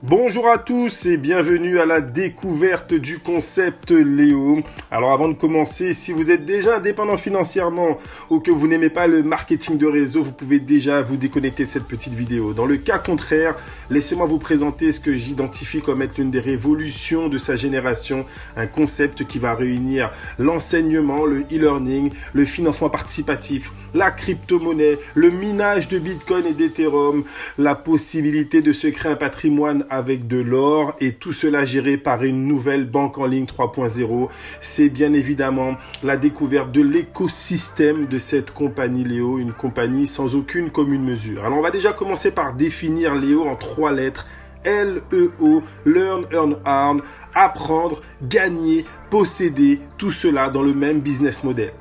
Bonjour à tous et bienvenue à la découverte du concept Léo. Alors avant de commencer, si vous êtes déjà indépendant financièrement ou que vous n'aimez pas le marketing de réseau, vous pouvez déjà vous déconnecter de cette petite vidéo. Dans le cas contraire, laissez-moi vous présenter ce que j'identifie comme être l'une des révolutions de sa génération, un concept qui va réunir l'enseignement, le e-learning, le financement participatif, la crypto-monnaie, le minage de Bitcoin et d'Ethereum, la possibilité de se créer un patrimoine avec de l'or et tout cela géré par une nouvelle banque en ligne 3.0. C'est bien évidemment la découverte de l'écosystème de cette compagnie Léo, une compagnie sans aucune commune mesure. Alors on va déjà commencer par définir Léo en 3 lettres. L-E-O, Learn, Earn, Earn, apprendre, gagner, posséder, tout cela dans le même business model.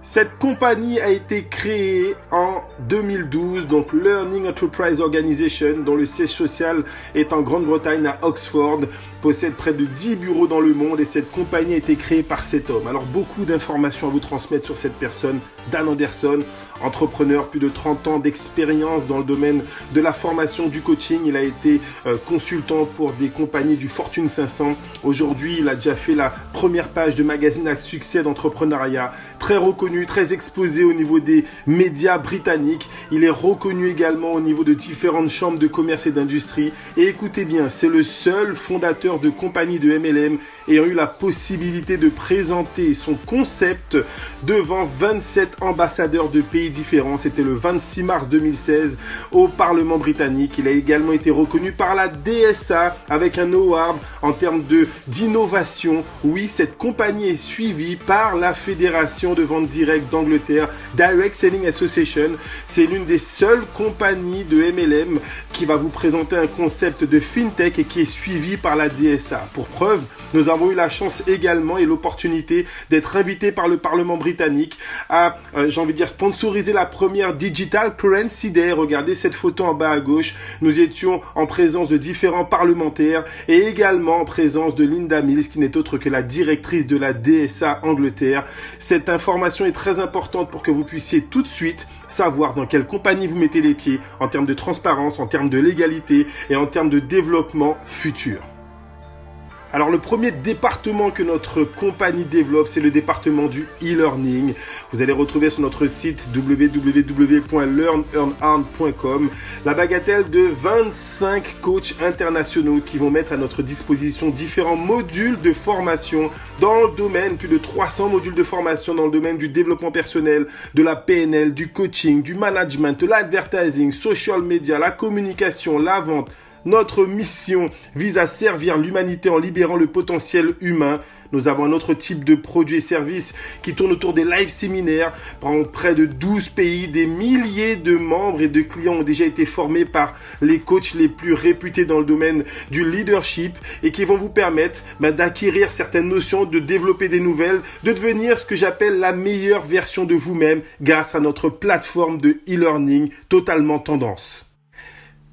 Cette compagnie a été créée en 2012, donc Learning Enterprise Organization, dont le siège social est en Grande-Bretagne à Oxford, possède près de 10 bureaux dans le monde et cette compagnie a été créée par cet homme. Alors beaucoup d'informations à vous transmettre sur cette personne, Dan Anderson, entrepreneur, plus de 30 ans d'expérience dans le domaine de la formation, du coaching. Il a été consultant pour des compagnies du Fortune 500. Aujourd'hui, il a déjà fait la première page de magazine à succès d'entrepreneuriat. Très reconnu, très exposé au niveau des médias britanniques. Il est reconnu également au niveau de différentes chambres de commerce et d'industrie. Et écoutez bien, c'est le seul fondateur de compagnie de MLM ayant eu la possibilité de présenter son concept devant 27 ambassadeurs de pays différents. C'était le 26 mars 2016 au Parlement britannique. Il a également été reconnu par la DSA avec un award en termes d'innovation. Oui, cette compagnie est suivie par la Fédération de vente directe d'Angleterre, Direct Selling Association. C'est l'une des seules compagnies de MLM qui va vous présenter un concept de FinTech et qui est suivi par la DSA. Pour preuve, nous avons eu la chance également et l'opportunité d'être invités par le Parlement britannique à, sponsoriser la première Digital Currency Day. Regardez cette photo en bas à gauche. Nous étions en présence de différents parlementaires et également en présence de Linda Mills, qui n'est autre que la directrice de la DSA Angleterre. Cette information est très importante pour que vous puissiez tout de suite savoir dans quelle compagnie vous mettez les pieds en termes de transparence, en termes de légalité et en termes de développement futur. Alors le premier département que notre compagnie développe, c'est le département du e-learning. Vous allez retrouver sur notre site www.learnearn.com la bagatelle de 25 coachs internationaux qui vont mettre à notre disposition différents modules de formation dans le domaine, plus de 300 modules de formation dans le domaine du développement personnel, de la PNL, du coaching, du management, de l'advertising, social media, la communication, la vente. Notre mission vise à servir l'humanité en libérant le potentiel humain. Nous avons un autre type de produits et services qui tourne autour des live séminaires. Pendant près de 12 pays, des milliers de membres et de clients ont déjà été formés par les coachs les plus réputés dans le domaine du leadership et qui vont vous permettre d'acquérir certaines notions, de développer des nouvelles, de devenir ce que j'appelle la meilleure version de vous-même grâce à notre plateforme de e-learning totalement tendance.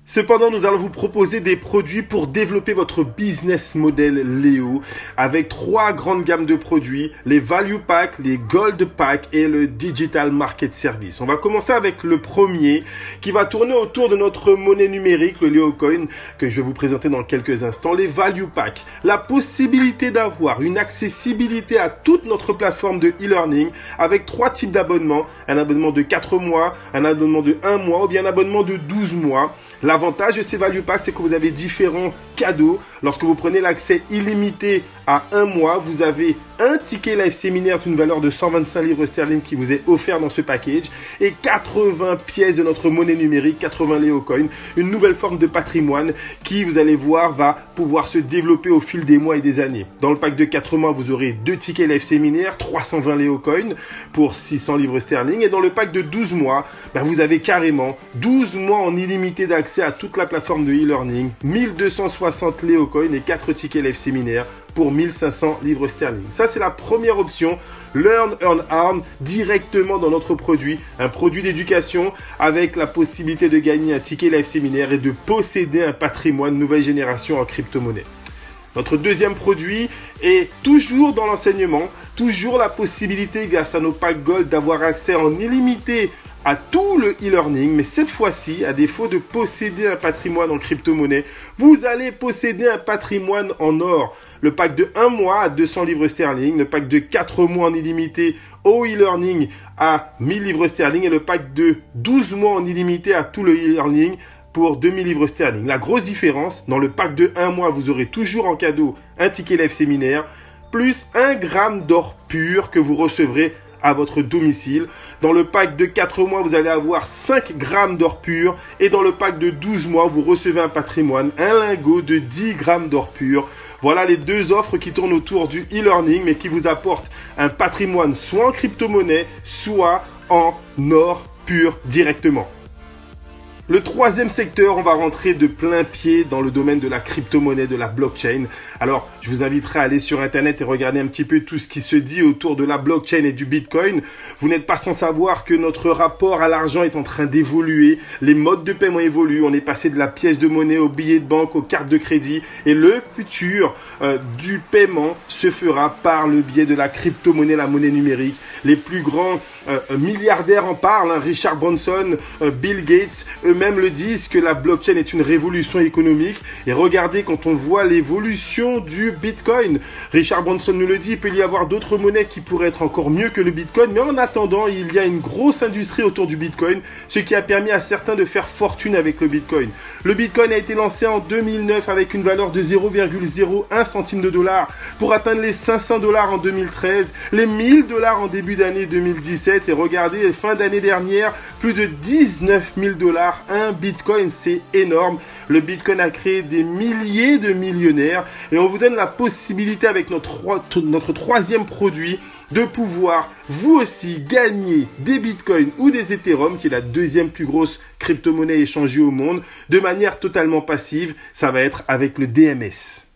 Cependant, nous allons vous proposer des produits pour développer votre business model Léo avec 3 grandes gammes de produits, les Value Pack, les Gold Pack et le Digital Market Service. On va commencer avec le premier qui va tourner autour de notre monnaie numérique, le Léo Coin, que je vais vous présenter dans quelques instants. Les Value Pack, la possibilité d'avoir une accessibilité à toute notre plateforme de e-learning avec 3 types d'abonnements. Un abonnement de 4 mois, un abonnement de 1 mois ou bien un abonnement de 12 mois. L'avantage de ces Value Packs, c'est que vous avez différents cadeaux. Lorsque vous prenez l'accès illimité à 1 mois, vous avez un ticket live séminaire d'une valeur de 125 livres sterling qui vous est offert dans ce package et 80 pièces de notre monnaie numérique, 80 Léo Coin, une nouvelle forme de patrimoine qui, vous allez voir, va pouvoir se développer au fil des mois et des années. Dans le pack de 4 mois, vous aurez 2 tickets live séminaire, 320 Léo Coin pour 600 livres sterling et dans le pack de 12 mois, vous avez carrément 12 mois en illimité d'accès à toute la plateforme de e-learning, 1260 Léo Coin et 4 tickets live séminaire pour 1500 livres sterling. Ça, c'est la première option. Learn, Earn, Earn directement dans notre produit, un produit d'éducation avec la possibilité de gagner un ticket live séminaire et de posséder un patrimoine nouvelle génération en crypto-monnaie. Notre deuxième produit est toujours dans l'enseignement, toujours la possibilité grâce à nos packs Gold d'avoir accès en illimité à tout le e-learning, mais cette fois-ci, à défaut de posséder un patrimoine en crypto-monnaie, vous allez posséder un patrimoine en or. Le pack de 1 mois à 200 livres sterling, le pack de 4 mois en illimité au e-learning à 1000 livres sterling et le pack de 12 mois en illimité à tout le e-learning pour 2000 livres sterling. La grosse différence, dans le pack de 1 mois, vous aurez toujours en cadeau un ticket live séminaire, plus 1 gramme d'or pur que vous recevrez à votre domicile. Dans le pack de 4 mois, vous allez avoir 5 grammes d'or pur. Et dans le pack de 12 mois, vous recevez un patrimoine, un lingot de 10 grammes d'or pur. Voilà les deux offres qui tournent autour du e-learning, mais qui vous apportent un patrimoine soit en crypto-monnaie, soit en or pur directement. Le troisième secteur, on va rentrer de plein pied dans le domaine de la crypto-monnaie, de la blockchain. Alors, je vous inviterai à aller sur Internet et regarder un petit peu tout ce qui se dit autour de la blockchain et du Bitcoin. Vous n'êtes pas sans savoir que notre rapport à l'argent est en train d'évoluer. Les modes de paiement évoluent. On est passé de la pièce de monnaie au billet de banque, aux cartes de crédit. Et le futur du paiement se fera par le biais de la crypto-monnaie, la monnaie numérique. Les plus grands milliardaires en parlent, hein. Richard Branson, Bill Gates, eux-mêmes le disent que la blockchain est une révolution économique. Et regardez, quand on voit l'évolution du Bitcoin, Richard Branson nous le dit, il peut y avoir d'autres monnaies qui pourraient être encore mieux que le Bitcoin, mais en attendant, il y a une grosse industrie autour du Bitcoin, ce qui a permis à certains de faire fortune avec le Bitcoin. Le Bitcoin a été lancé en 2009 avec une valeur de 0,01 centime de dollar pour atteindre les 500 $ en 2013, les 1000 $ en début d'année 2017 et regardez, fin d'année dernière, plus de 19 000 $. Un Bitcoin, c'est énorme. Le Bitcoin a créé des milliers de millionnaires et on vous donne la possibilité avec notre troisième produit de pouvoir vous aussi gagner des Bitcoins ou des Ethereum, qui est la deuxième plus grosse crypto-monnaie échangée au monde, de manière totalement passive. Ça va être avec le DMS.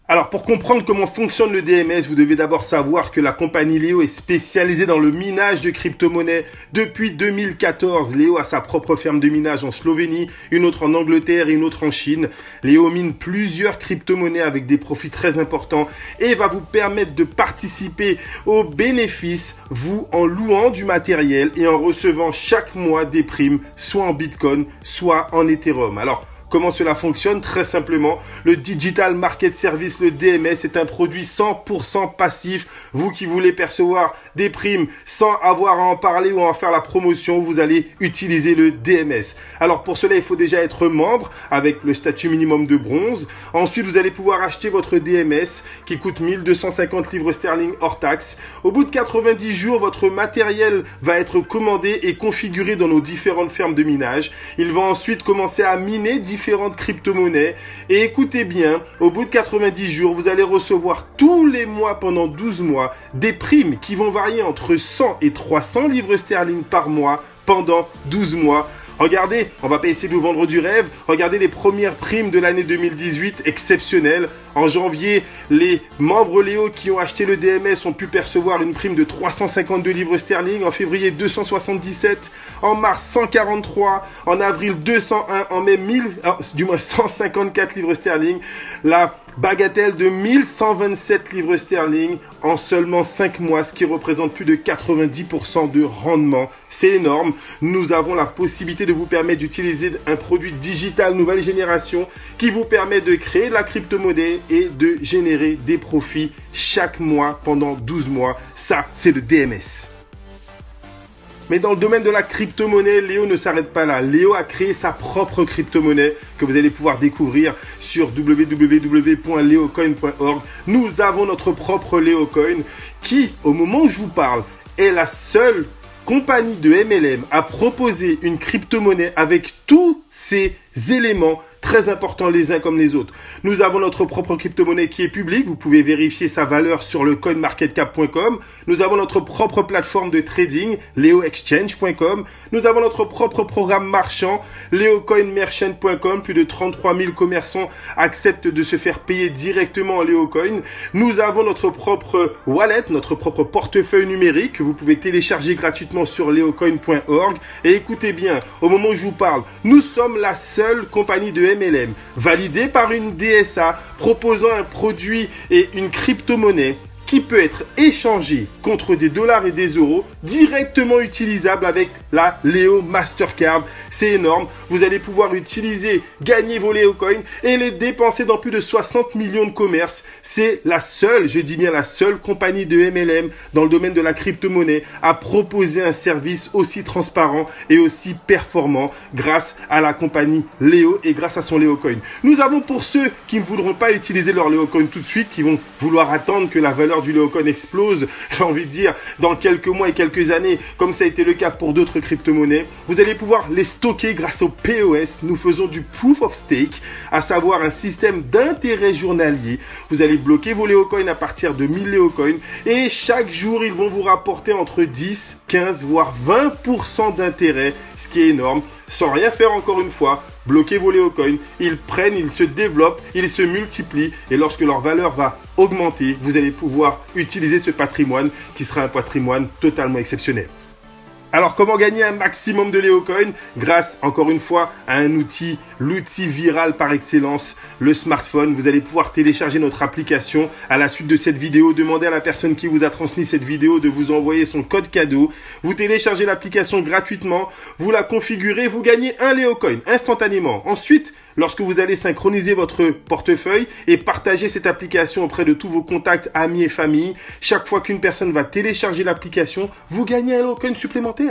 Alors, pour comprendre comment fonctionne le DMS, vous devez d'abord savoir que la compagnie Leo est spécialisée dans le minage de crypto-monnaies depuis 2014. Leo a sa propre ferme de minage en Slovénie, une autre en Angleterre et une autre en Chine. Leo mine plusieurs crypto-monnaies avec des profits très importants et va vous permettre de participer aux bénéfices, vous, en louant du matériel et en recevant chaque mois des primes, soit en Bitcoin, soit en Ethereum. Alors, comment cela fonctionne? Très simplement, le Digital Market Service, le DMS, est un produit 100% passif. Vous qui voulez percevoir des primes sans avoir à en parler ou à en faire la promotion, vous allez utiliser le DMS. Alors pour cela, il faut déjà être membre avec le statut minimum de bronze. Ensuite, vous allez pouvoir acheter votre DMS qui coûte 1250 livres sterling hors taxe. Au bout de 90 jours, votre matériel va être commandé et configuré dans nos différentes fermes de minage. Il va ensuite commencer à miner différentes crypto-monnaies et écoutez bien, au bout de 90 jours, vous allez recevoir tous les mois pendant 12 mois des primes qui vont varier entre 100 et 300 livres sterling par mois pendant 12 mois. Regardez, on va pas essayer de vous vendre du rêve. Regardez les premières primes de l'année 2018, exceptionnelles. En janvier, les membres Léo qui ont acheté le DMS ont pu percevoir une prime de 352 livres sterling. En février, 277. En mars, 143. En avril, 201. En mai, 154 livres sterling. La bagatelle de 1127 livres sterling en seulement 5 mois, ce qui représente plus de 90% de rendement. C'est énorme. Nous avons la possibilité de vous permettre d'utiliser un produit digital nouvelle génération qui vous permet de créer de la crypto-monnaie et de générer des profits chaque mois pendant 12 mois. Ça, c'est le DMS. Mais dans le domaine de la crypto-monnaie, Léo ne s'arrête pas là. Léo a créé sa propre crypto-monnaie que vous allez pouvoir découvrir sur www.leocoin.org. Nous avons notre propre Leocoin qui, au moment où je vous parle, est la seule compagnie de MLM à proposer une crypto-monnaie avec tous ces éléments très importants les uns comme les autres. Nous avons notre propre crypto-monnaie qui est publique. Vous pouvez vérifier sa valeur sur le coinmarketcap.com. Nous avons notre propre plateforme de trading, leoexchange.com. Nous avons notre propre programme marchand, leocoinmerchant.com. Plus de 33 000 commerçants acceptent de se faire payer directement en Leocoin. Nous avons notre propre wallet, notre propre portefeuille numérique que vous pouvez télécharger gratuitement sur leocoin.org. Et écoutez bien, au moment où je vous parle, nous sommes la seule compagnie de MLM validée par une DSA proposant un produit et une crypto-monnaie qui peut être échangé contre des dollars et des euros directement utilisable avec la Léo Mastercard. C'est énorme. Vous allez pouvoir utiliser, gagner vos Léo Coins et les dépenser dans plus de 60 millions de commerces. C'est la seule, je dis bien la seule compagnie de MLM dans le domaine de la crypto-monnaie à proposer un service aussi transparent et aussi performant grâce à la compagnie Léo et grâce à son Léo Coin. Nous avons pour ceux qui ne voudront pas utiliser leur Léo Coin tout de suite, qui vont vouloir attendre que la valeur du Léo Coin explose, j'ai envie de dire, dans quelques mois et quelques années, comme ça a été le cas pour d'autres crypto-monnaies, vous allez pouvoir les stocker grâce au POS. Nous faisons du Proof of Stake, à savoir un système d'intérêt journalier. Vous allez bloquer vos Léo Coins à partir de 1000 Léo Coins et chaque jour, ils vont vous rapporter entre 10, 15, voire 20% d'intérêt, ce qui est énorme, sans rien faire encore une fois. Bloquez vos Léo Coins, ils prennent, ils se développent, ils se multiplient et lorsque leur valeur va augmenter, vous allez pouvoir utiliser ce patrimoine qui sera un patrimoine totalement exceptionnel. Alors, comment gagner un maximum de Léo Coin? Grâce, encore une fois, à un outil, l'outil viral par excellence, le smartphone. Vous allez pouvoir télécharger notre application. À la suite de cette vidéo, demandez à la personne qui vous a transmis cette vidéo de vous envoyer son code cadeau. Vous téléchargez l'application gratuitement, vous la configurez, vous gagnez un Léo Coin instantanément. Ensuite, lorsque vous allez synchroniser votre portefeuille et partager cette application auprès de tous vos contacts, amis et familles, chaque fois qu'une personne va télécharger l'application, vous gagnez un Léo Coin supplémentaire.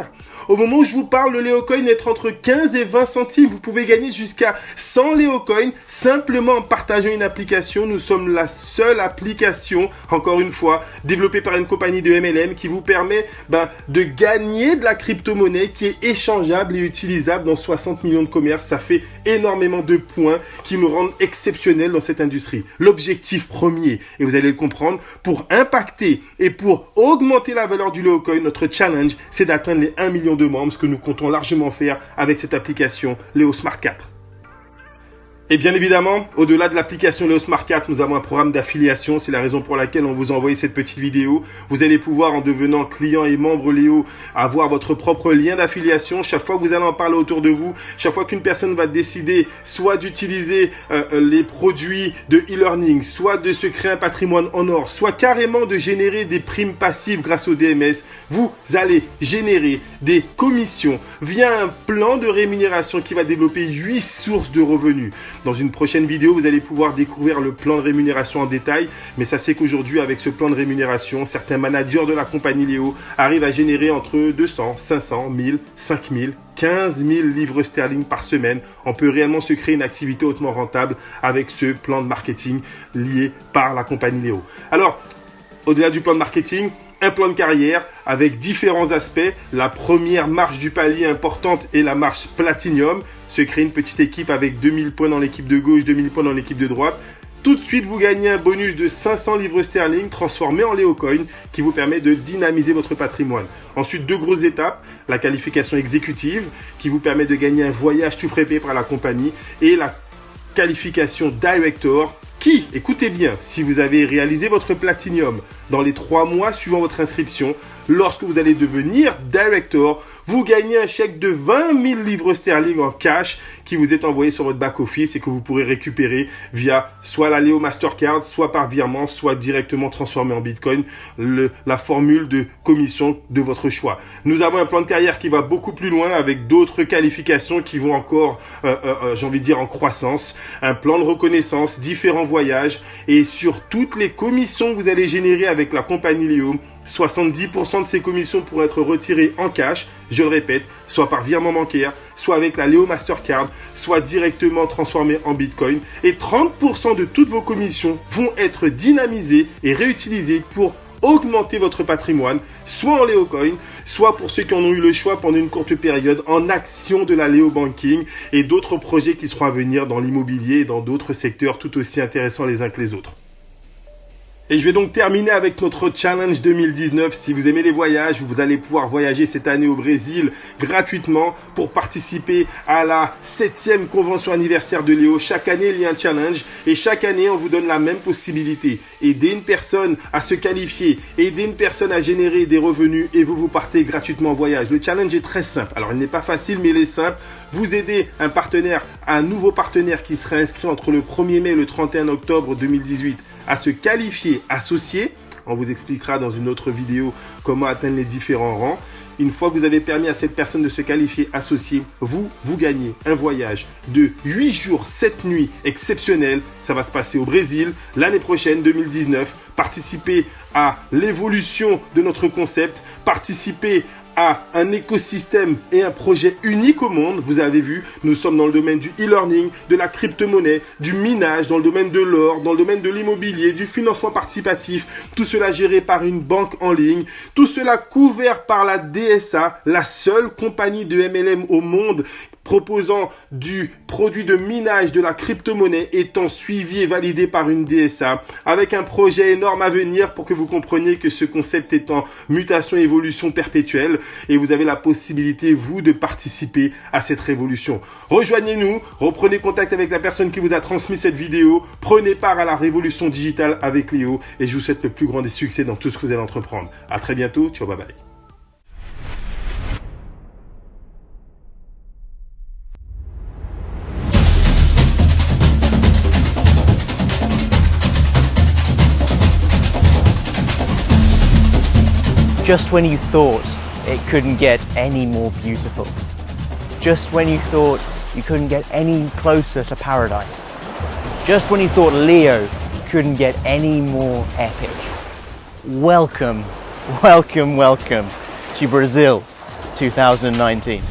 Au moment où je vous parle, le Léo Coin est entre 15 et 20 centimes. Vous pouvez gagner jusqu'à 100 Léo Coin simplement en partageant une application. Nous sommes la seule application, encore une fois, développée par une compagnie de MLM qui vous permet de gagner de la crypto-monnaie qui est échangeable et utilisable dans 60 millions de commerces. Ça fait énormément de points qui nous rendent exceptionnels dans cette industrie. L'objectif premier, et vous allez le comprendre, pour impacter et pour augmenter la valeur du Léo Coin, notre challenge, c'est d'atteindre les 1 million de membres, ce que nous comptons largement faire avec cette application Léo Smart 4. Et bien évidemment, au-delà de l'application Léo Smart 4, nous avons un programme d'affiliation. C'est la raison pour laquelle on vous a envoyé cette petite vidéo. Vous allez pouvoir, en devenant client et membre Léo, avoir votre propre lien d'affiliation. Chaque fois que vous allez en parler autour de vous, chaque fois qu'une personne va décider soit d'utiliser les produits de e-learning, soit de se créer un patrimoine en or, soit carrément de générer des primes passives grâce au DMS, vous allez générer des commissions via un plan de rémunération qui va développer 8 sources de revenus. Dans une prochaine vidéo, vous allez pouvoir découvrir le plan de rémunération en détail. Mais sachez qu'aujourd'hui, avec ce plan de rémunération, certains managers de la compagnie Léo arrivent à générer entre 200, 500, 1000, 5000, 15 000 livres sterling par semaine. On peut réellement se créer une activité hautement rentable avec ce plan de marketing lié par la compagnie Léo. Alors, au-delà du plan de marketing, un plan de carrière avec différents aspects. La première marche du palier importante est la marche Platinum. Se créer une petite équipe avec 2000 points dans l'équipe de gauche, 2000 points dans l'équipe de droite. Tout de suite, vous gagnez un bonus de 500 livres sterling transformé en Léo Coin qui vous permet de dynamiser votre patrimoine. Ensuite, 2 grosses étapes. La qualification exécutive qui vous permet de gagner un voyage tout frais payé par la compagnie et la qualification Director qui, écoutez bien, si vous avez réalisé votre Platinum dans les 3 mois suivant votre inscription, lorsque vous allez devenir Director, vous gagnez un chèque de 20 000 livres sterling en cash qui vous est envoyé sur votre back-office et que vous pourrez récupérer via soit la Léo Mastercard, soit par virement, soit directement transformé en Bitcoin, la formule de commission de votre choix. Nous avons un plan de carrière qui va beaucoup plus loin avec d'autres qualifications qui vont encore, j'ai envie de dire, en croissance. Un plan de reconnaissance, différents voyages et sur toutes les commissions que vous allez générer avec la compagnie Léo, 70% de ces commissions pourront être retirées en cash, je le répète, soit par virement bancaire, soit avec la Léo Mastercard, soit directement transformées en Bitcoin. Et 30% de toutes vos commissions vont être dynamisées et réutilisées pour augmenter votre patrimoine, soit en Léo Coin, soit pour ceux qui en ont eu le choix pendant une courte période, en action de la Léo Banking et d'autres projets qui seront à venir dans l'immobilier et dans d'autres secteurs tout aussi intéressants les uns que les autres. Et je vais donc terminer avec notre challenge 2019. Si vous aimez les voyages, vous allez pouvoir voyager cette année au Brésil gratuitement pour participer à la 7e convention anniversaire de Léo. Chaque année, il y a un challenge et chaque année, on vous donne la même possibilité. Aider une personne à se qualifier, aider une personne à générer des revenus et vous partez gratuitement en voyage. Le challenge est très simple. Alors, il n'est pas facile, mais il est simple. Vous aidez un nouveau partenaire qui serait inscrit entre le 1er mai et le 31 octobre 2018 à se qualifier associé. On vous expliquera dans une autre vidéo comment atteindre les différents rangs. Une fois que vous avez permis à cette personne de se qualifier associé, vous gagnez un voyage de 8 jours, 7 nuits exceptionnel. Ça va se passer au Brésil l'année prochaine, 2019. Participez à l'évolution de notre concept. Participez à un écosystème et un projet unique au monde. Vous avez vu, nous sommes dans le domaine du e-learning, de la crypto-monnaie, du minage, dans le domaine de l'or, dans le domaine de l'immobilier, du financement participatif. Tout cela géré par une banque en ligne. Tout cela couvert par la DSA, la seule compagnie de MLM au monde proposant du produit de minage de la crypto-monnaie étant suivi et validé par une DSA, avec un projet énorme à venir pour que vous compreniez que ce concept est en mutation et évolution perpétuelle et vous avez la possibilité, vous, de participer à cette révolution. Rejoignez-nous, reprenez contact avec la personne qui vous a transmis cette vidéo, prenez part à la révolution digitale avec Léo et je vous souhaite le plus grand des succès dans tout ce que vous allez entreprendre. À très bientôt, ciao, bye bye. Just when you thought it couldn't get any more beautiful. Just when you thought you couldn't get any closer to paradise. Just when you thought Leo couldn't get any more epic. Welcome, welcome, welcome to Brazil 2019.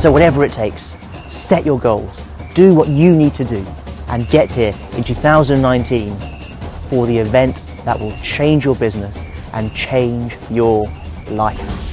So whatever it takes, set your goals, do what you need to do, and get here in 2019 for the event that will change your business and change your life.